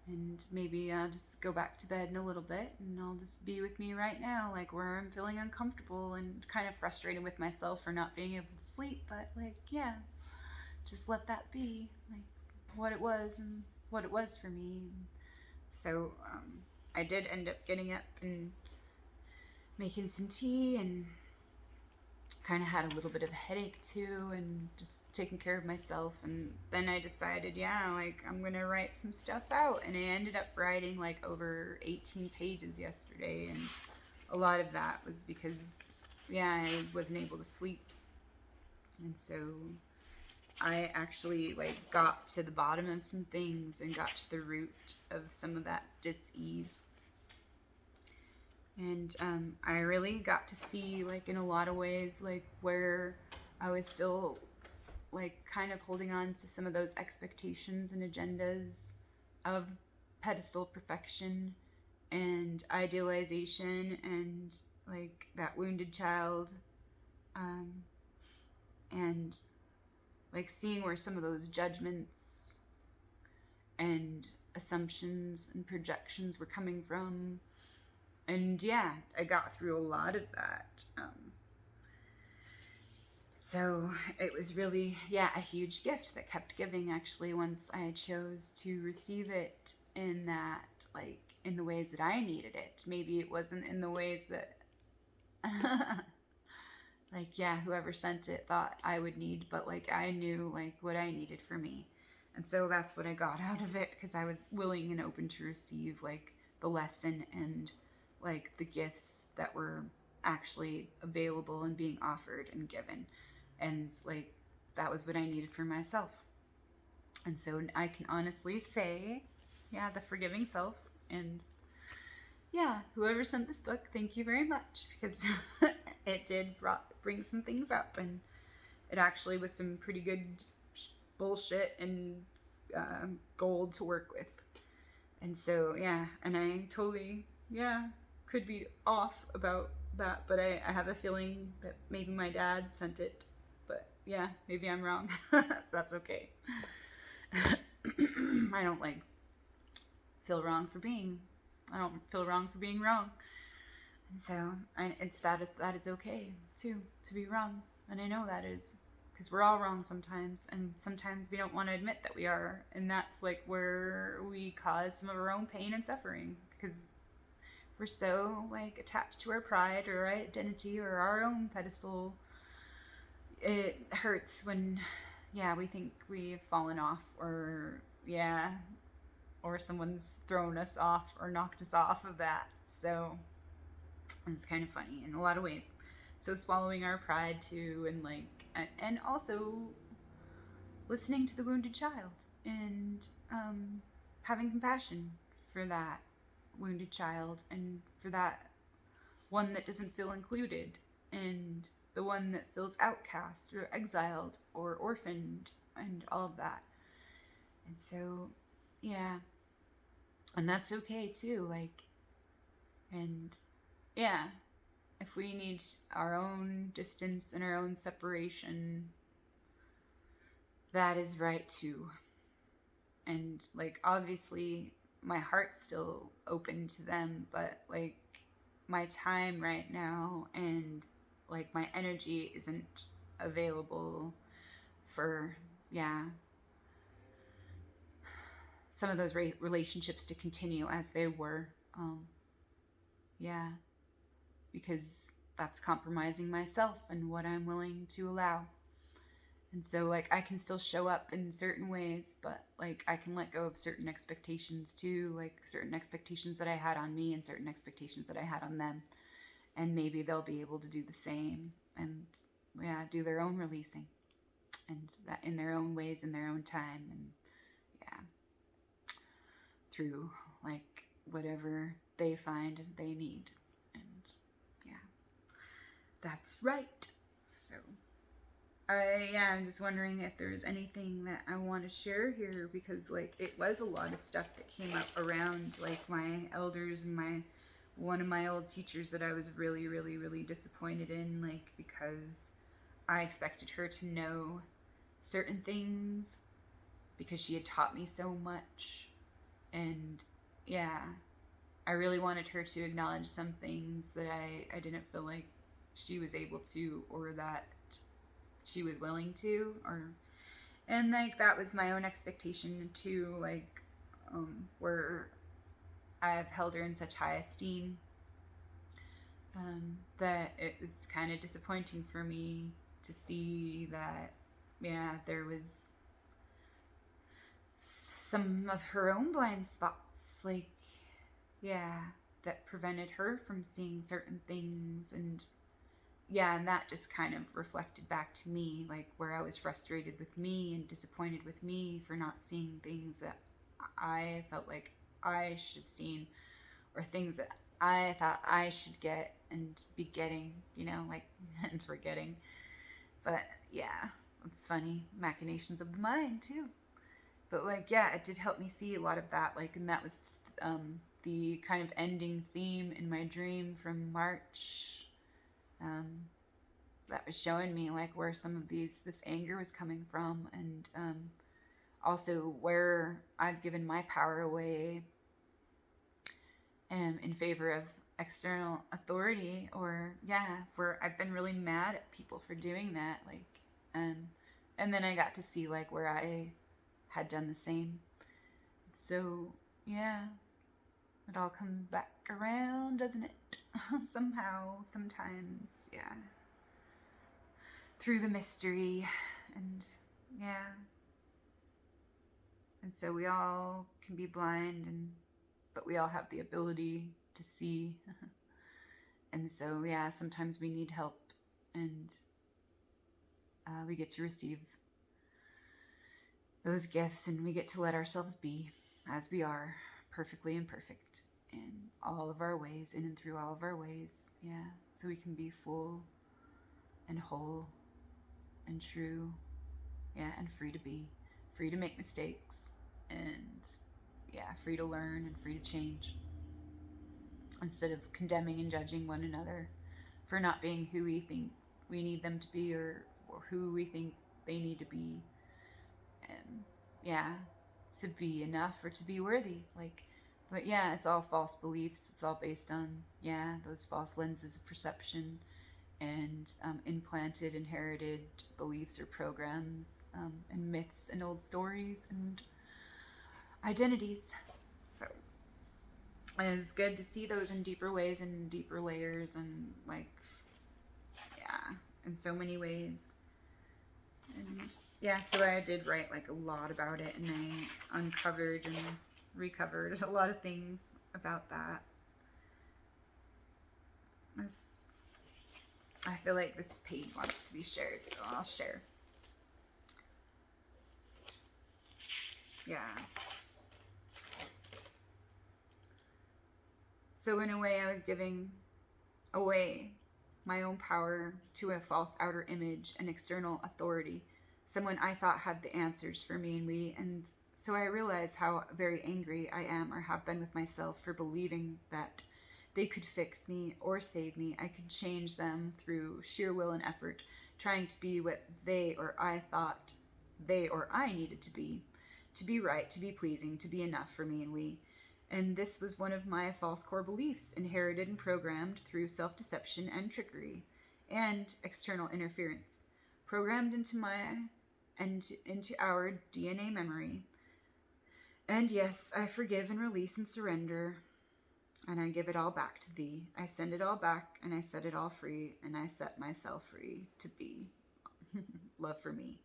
And maybe I'll just go back to bed in a little bit and I'll just be with me right now, where I'm feeling uncomfortable and kind of frustrated with myself for not being able to sleep. But just let that be, like what it was and what it was for me. So I did end up getting up and making some tea, and kind of had a little bit of a headache too, and just taking care of myself. And then I decided, yeah, like I'm gonna write some stuff out, and I ended up writing like over 18 pages yesterday. And a lot of that was because, yeah, I wasn't able to sleep. And so I actually like got to the bottom of some things and got to the root of some of that dis-ease. And I really got to see, like, in a lot of ways, like where I was still like kind of holding on to some of those expectations and agendas of pedestal perfection and idealization, and like that wounded child, um, and like seeing where some of those judgments and assumptions and projections were coming from. And yeah, I got through a lot of that. So it was really, yeah, a huge gift that kept giving, actually, once I chose to receive it in that, like, in the ways that I needed it. Maybe it wasn't in the ways that, like, yeah, whoever sent it thought I would need, but, like, I knew, like, what I needed for me. And so that's what I got out of it, because I was willing and open to receive, like, the lesson and, like, the gifts that were actually available and being offered and given. And, like, that was what I needed for myself. And so I can honestly say, yeah, the forgiving self. And yeah, whoever sent this book, thank you very much, because it did bring some things up, and it actually was some pretty good bullshit and gold to work with. And so, yeah, and I totally, yeah, could be off about that, but I have a feeling that maybe my dad sent it. But yeah, maybe I'm wrong. That's okay. I don't like feel wrong for being. I don't feel wrong for being wrong. And so it's that it's okay too to be wrong, and I know that is, because we're all wrong sometimes, and sometimes we don't want to admit that we are, and that's like where we cause some of our own pain and suffering, because we're so like attached to our pride or our identity or our own pedestal. It hurts when, yeah, we think we've fallen off, or yeah, or someone's thrown us off or knocked us off of that. So it's kind of funny in a lot of ways. So swallowing our pride too, and like, and also listening to the wounded child, and having compassion for that wounded child, and for that one that doesn't feel included, and the one that feels outcast or exiled or orphaned, and all of that. And so, yeah, and that's okay too, like, and yeah, if we need our own distance and our own separation, that is right too. And like, obviously my heart's still open to them, but like my time right now and like my energy isn't available for, yeah, some of those relationships to continue as they were. Yeah, because that's compromising myself and what I'm willing to allow. And so like I can still show up in certain ways, but like I can let go of certain expectations too, like certain expectations that I had on me and certain expectations that I had on them. And maybe they'll be able to do the same, and yeah, do their own releasing, and that in their own ways, in their own time, and yeah, through like whatever they find they need. And yeah, that's right. So I'm just wondering if there's anything that I want to share here, because like it was a lot of stuff that came up around like my elders and one of my old teachers that I was really, really, really disappointed in, like, because I expected her to know certain things because she had taught me so much. And yeah, I really wanted her to acknowledge some things that I didn't feel like she was able to, or that she was willing to, And like that was my own expectation too, like where I've held her in such high esteem, that it was kind of disappointing for me to see that, yeah, there was some of her own blind spots, like, yeah, that prevented her from seeing certain things. And yeah, and that just kind of reflected back to me, like where I was frustrated with me and disappointed with me for not seeing things that I felt like I should have seen, or things that I thought I should get and be getting, like, and forgetting. But yeah, it's funny. Machinations of the mind, too. But like, yeah, it did help me see a lot of that. Like, and that was the kind of ending theme in my dream from March. That was showing me like where some of this anger was coming from, and also where I've given my power away in favor of external authority, or yeah, where I've been really mad at people for doing that, like, and then I got to see like where I had done the same. So yeah, it all comes back around, doesn't it? Somehow, sometimes, yeah, through the mystery. And yeah, and so we all can be blind, but we all have the ability to see. And so yeah, sometimes we need help, and we get to receive those gifts, and we get to let ourselves be as we are, perfectly imperfect in all of our ways, in and through all of our ways. Yeah, so we can be full and whole and true, yeah, and free to be, free to make mistakes, and yeah, free to learn and free to change, instead of condemning and judging one another for not being who we think we need them to be, or who we think they need to be. And yeah, to be enough or to be worthy. Like, but yeah, it's all false beliefs. It's all based on, yeah, those false lenses of perception, and implanted, inherited beliefs or programs, and myths and old stories and identities. So it's good to see those in deeper ways and deeper layers, and like, yeah, in so many ways. And yeah, so I did write like a lot about it, and I uncovered and recovered a lot of things about that. I feel like this page wants to be shared, so I'll share. Yeah. So in a way, I was giving away my own power to a false outer image, an external authority, someone I thought had the answers for me and we. And so I realized how very angry I am, or have been, with myself for believing that they could fix me or save me. I could change them through sheer will and effort, trying to be what they or I thought they or I needed to be right, to be pleasing, to be enough for me and we. And this was one of my false core beliefs, inherited and programmed through self-deception and trickery and external interference, programmed into our DNA memory. And yes, I forgive and release and surrender, and I give it all back to thee. I send it all back, and I set it all free, and I set myself free to be love for me.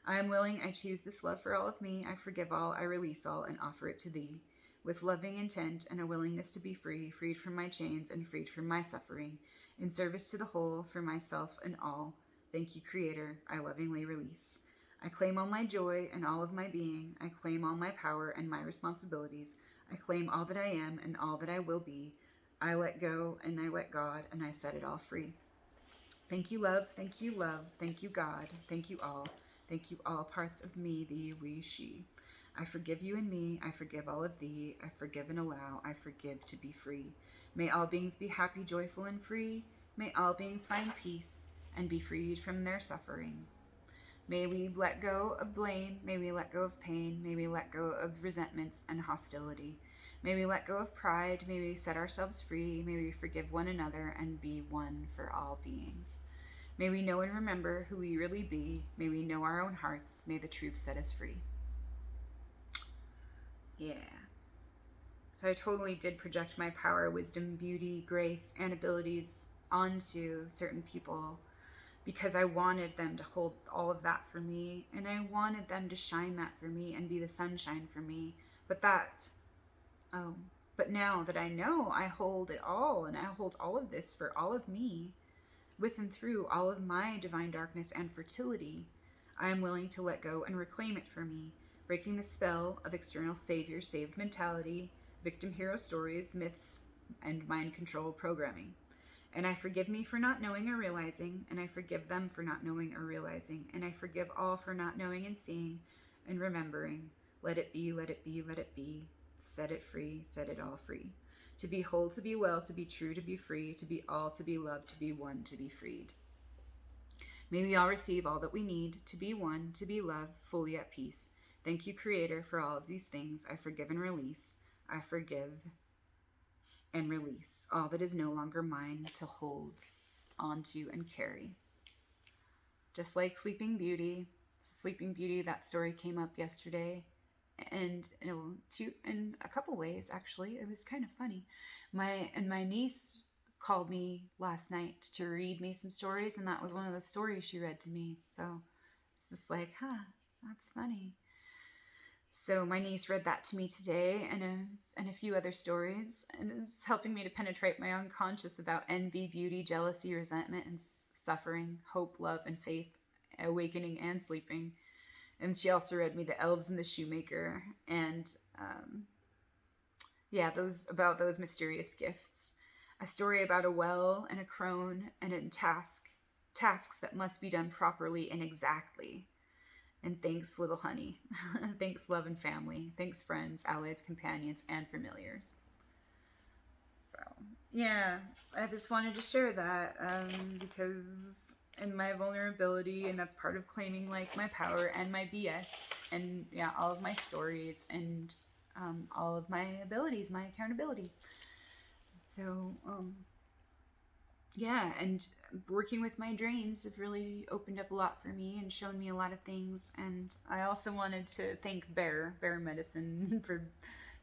I am willing, I choose this love for all of me. I forgive all, I release all, and offer it to thee, with loving intent and a willingness to be free, freed from my chains and freed from my suffering, in service to the whole, for myself and all. Thank you, Creator, I lovingly release. I claim all my joy and all of my being. I claim all my power and my responsibilities. I claim all that I am and all that I will be. I let go and I let God, and I set it all free. Thank you, love. Thank you, love. Thank you, God. Thank you all. Thank you, all parts of me, thee, we, she. I forgive you and me. I forgive all of thee. I forgive and allow. I forgive to be free. May all beings be happy, joyful, and free. May all beings find peace and be freed from their suffering. May we let go of blame. May we let go of pain. May we let go of resentments and hostility. May we let go of pride. May we set ourselves free. May we forgive one another and be one for all beings. May we know and remember who we really be. May we know our own hearts. May the truth set us free. Yeah. So I totally did project my power, wisdom, beauty, grace, and abilities onto certain people because I wanted them to hold all of that for me, and I wanted them to shine that for me and be the sunshine for me. But but now that I know I hold it all, and I hold all of this for all of me, with and through all of my divine darkness and fertility, I am willing to let go and reclaim it for me, breaking the spell of external savior saved mentality, victim hero stories, myths, and mind control programming. And I forgive me for not knowing or realizing, and I forgive them for not knowing or realizing, and I forgive all for not knowing and seeing and remembering. Let it be, let it be, let it be. Set it free, set it all free. To be whole, to be well, to be true, to be free, to be all, to be loved, to be one, to be freed. May we all receive all that we need to be one, to be loved, fully at peace. Thank you, Creator, for all of these things. I forgive and release. I forgive and release all that is no longer mine to hold onto and carry. Just like Sleeping Beauty. Sleeping Beauty, that story came up yesterday. And in a couple ways, actually, it was kind of funny. My niece called me last night to read me some stories, and that was one of the stories she read to me. So it's just like, that's funny. So my niece read that to me today, and a few other stories, and is helping me to penetrate my unconscious about envy, beauty, jealousy, resentment, and suffering, hope, love, and faith, awakening and sleeping. And she also read me The Elves and the Shoemaker, and those mysterious gifts. A story about a well and a crone and a tasks that must be done properly and exactly. And thanks, little honey. Thanks, love and family. Thanks, friends, allies, companions, and familiars. So, yeah, I just wanted to share that because in my vulnerability, and that's part of claiming like my power and my BS, and all of my stories and all of my abilities, my accountability. So and working with my dreams have really opened up a lot for me and shown me a lot of things. And I also wanted to thank Bear Medicine for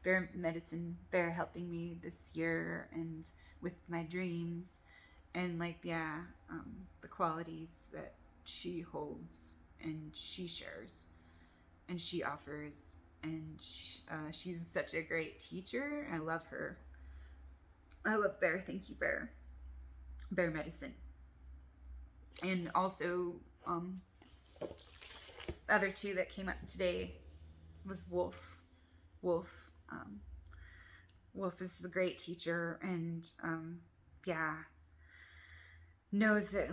Bear helping me this year and with my dreams, and the qualities that she holds and she shares and she offers, and she's such a great teacher. I love her. I love Bear. Thank you, Bear Medicine. And also the other two that came up today was Wolf. Wolf is the great teacher, and knows that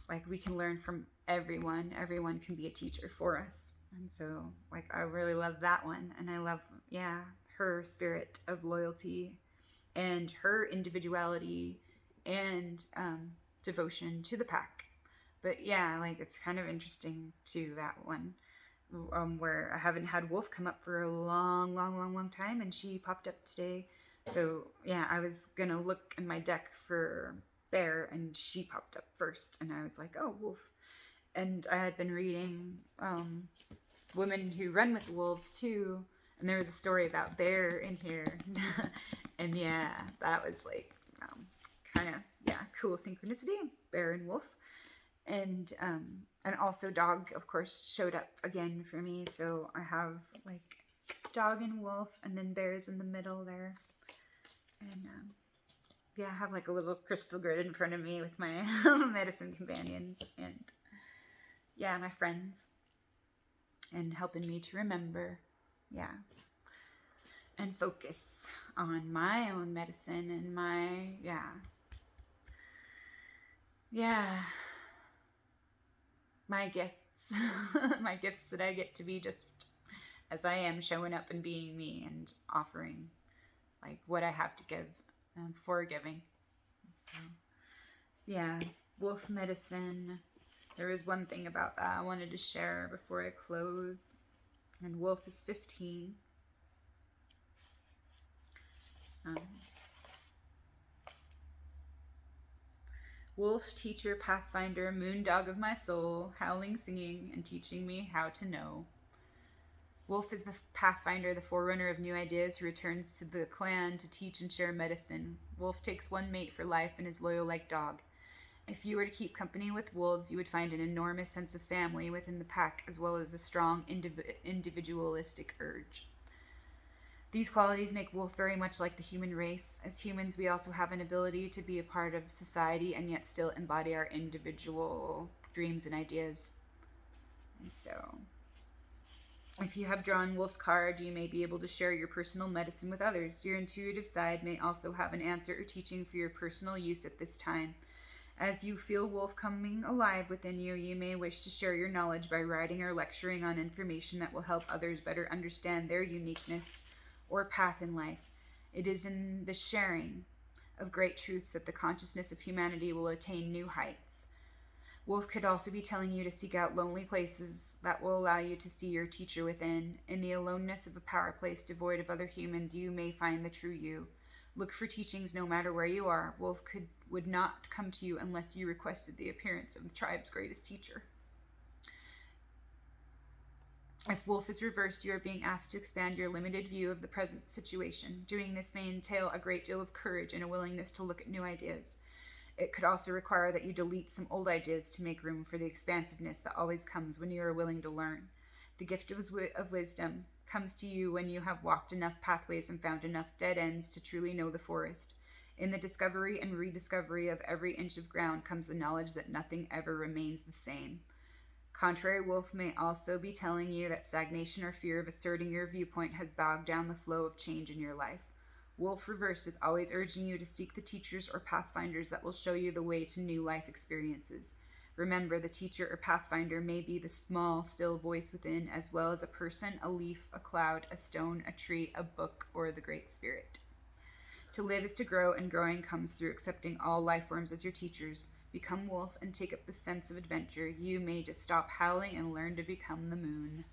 like we can learn from everyone. Everyone can be a teacher for us. And so like I really love that one, and I love her spirit of loyalty and her individuality and devotion to the pack. But it's kind of interesting too, that one where I haven't had Wolf come up for a long time, and she popped up today. So I was gonna look in my deck for Bear, and she popped up first, and I was like, oh, Wolf. And I had been reading Women Who Run with Wolves too, and there was a story about Bear in here. And that was like kind of cool synchronicity, Bear and Wolf. And also Dog, of course, showed up again for me. So I have like Dog and Wolf, and then Bear's in the middle there. And I have like a little crystal grid in front of me with my medicine companions and my friends, and helping me to remember and focus on my own medicine and my my gifts. My gifts that I get to be just as I am, showing up and being me and offering like what I have to give for giving. So Wolf medicine. There is one thing about that I wanted to share before I close. And Wolf is 15. Wolf, teacher, pathfinder, moon dog of my soul, howling, singing, and teaching me how to know. Wolf is the pathfinder, the forerunner of new ideas, who returns to the clan to teach and share medicine. Wolf takes one mate for life and is loyal like dog. If you were to keep company with wolves, you would find an enormous sense of family within the pack, as well as a strong individualistic urge. These qualities make wolf very much like the human race. As humans, we also have an ability to be a part of society and yet still embody our individual dreams and ideas. And so, if you have drawn Wolf's card, you may be able to share your personal medicine with others. Your intuitive side may also have an answer or teaching for your personal use at this time. As you feel Wolf coming alive within you, you may wish to share your knowledge by writing or lecturing on information that will help others better understand their uniqueness or path in life. It is in the sharing of great truths that the consciousness of humanity will attain new heights. Wolf could also be telling you to seek out lonely places that will allow you to see your teacher within. In the aloneness of a power place devoid of other humans, you may find the true you. Look for teachings no matter where you are. Wolf would not come to you unless you requested the appearance of the tribe's greatest teacher. If Wolf is reversed, you are being asked to expand your limited view of the present situation. Doing this may entail a great deal of courage and a willingness to look at new ideas. It could also require that you delete some old ideas to make room for the expansiveness that always comes when you are willing to learn. The gift of wisdom comes to you when you have walked enough pathways and found enough dead ends to truly know the forest. In the discovery and rediscovery of every inch of ground comes the knowledge that nothing ever remains the same. Contrary Wolf may also be telling you that stagnation or fear of asserting your viewpoint has bogged down the flow of change in your life. Wolf reversed is always urging you to seek the teachers or pathfinders that will show you the way to new life experiences. Remember, the teacher or pathfinder may be the small, still voice within, as well as a person, a leaf, a cloud, a stone, a tree, a book, or the Great Spirit. To live is to grow, and growing comes through accepting all life forms as your teachers. Become Wolf and take up the sense of adventure. You may just stop howling and learn to become the moon.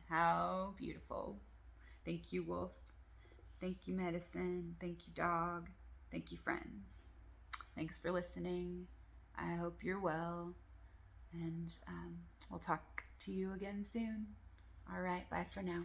How beautiful. Thank you, Wolf. Thank you, medicine. Thank you, dog. Thank you, friends. Thanks for listening. I hope you're well. And we'll talk to you again soon. All right, bye for now.